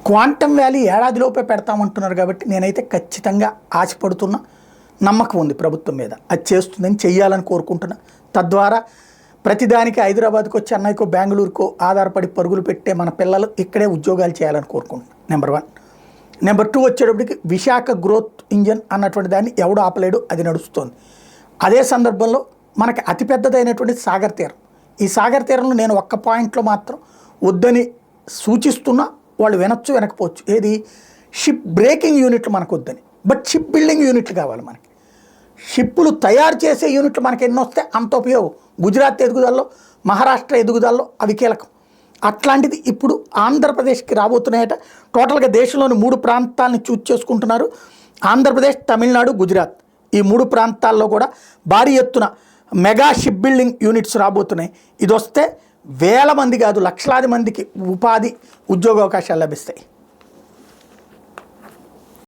Quantum valley ఏడాదిలోపే పెడతామంటున్నారు కాబట్టి నేనైతే ఖచ్చితంగా ఆశపడుతున్నా, నమ్మకం ఉంది ప్రభుత్వం మీద. అది చేస్తుందని, చెయ్యాలని కోరుకుంటున్నా. తద్వారా ప్రతిదానికి హైదరాబాద్కో, చెన్నైకో, బెంగళూరుకో ఆధారపడి పరుగులు పెట్టే మన పిల్లలు ఇక్కడే ఉద్యోగాలు చేయాలని కోరుకుంటున్నాను. నెంబర్ 1. నెంబర్ 2 వచ్చేటప్పటికి విశాఖ గ్రోత్ ఇంజన్ అన్నటువంటి దాన్ని ఎవడు ఆపలేడు, అది నడుస్తుంది. అదే సందర్భంలో మనకి అతిపెద్దదైనటువంటి సాగర్ తీరం. ఈ సాగర్ తీరంలో నేను ఒక్క పాయింట్లో మాత్రం వద్దని సూచిస్తున్నా, వాళ్ళు వినొచ్చు వినకపోవచ్చు. ఏది? షిప్ బ్రేకింగ్ యూనిట్లు మనకు వద్దని, బట్ షిప్ బిల్డింగ్ యూనిట్లు కావాలి మనకి. షిప్పులు తయారు చేసే యూనిట్లు మనకి ఎన్ని వస్తే అంత ఉపయోగం. గుజరాత్ ఎదుగుదలలో, మహారాష్ట్ర ఎదుగుదలలో అవి కీలకం. అట్లాంటిది ఇప్పుడు ఆంధ్రప్రదేశ్కి రాబోతున్నాయట. టోటల్గా దేశంలోని 3 ప్రాంతాలని చూస్ చేసుకుంటున్నారు. ఆంధ్రప్రదేశ్, తమిళనాడు, గుజరాత్. ఈ 3 ప్రాంతాల్లో కూడా భారీ ఎత్తున మెగా షిప్ బిల్డింగ్ యూనిట్స్ రాబోతున్నాయి. ఇది వస్తే వేల మంది కాదు, లక్షలాది మందికి ఉపాధి, ఉద్యోగ అవకాశాలు లభిస్తాయి.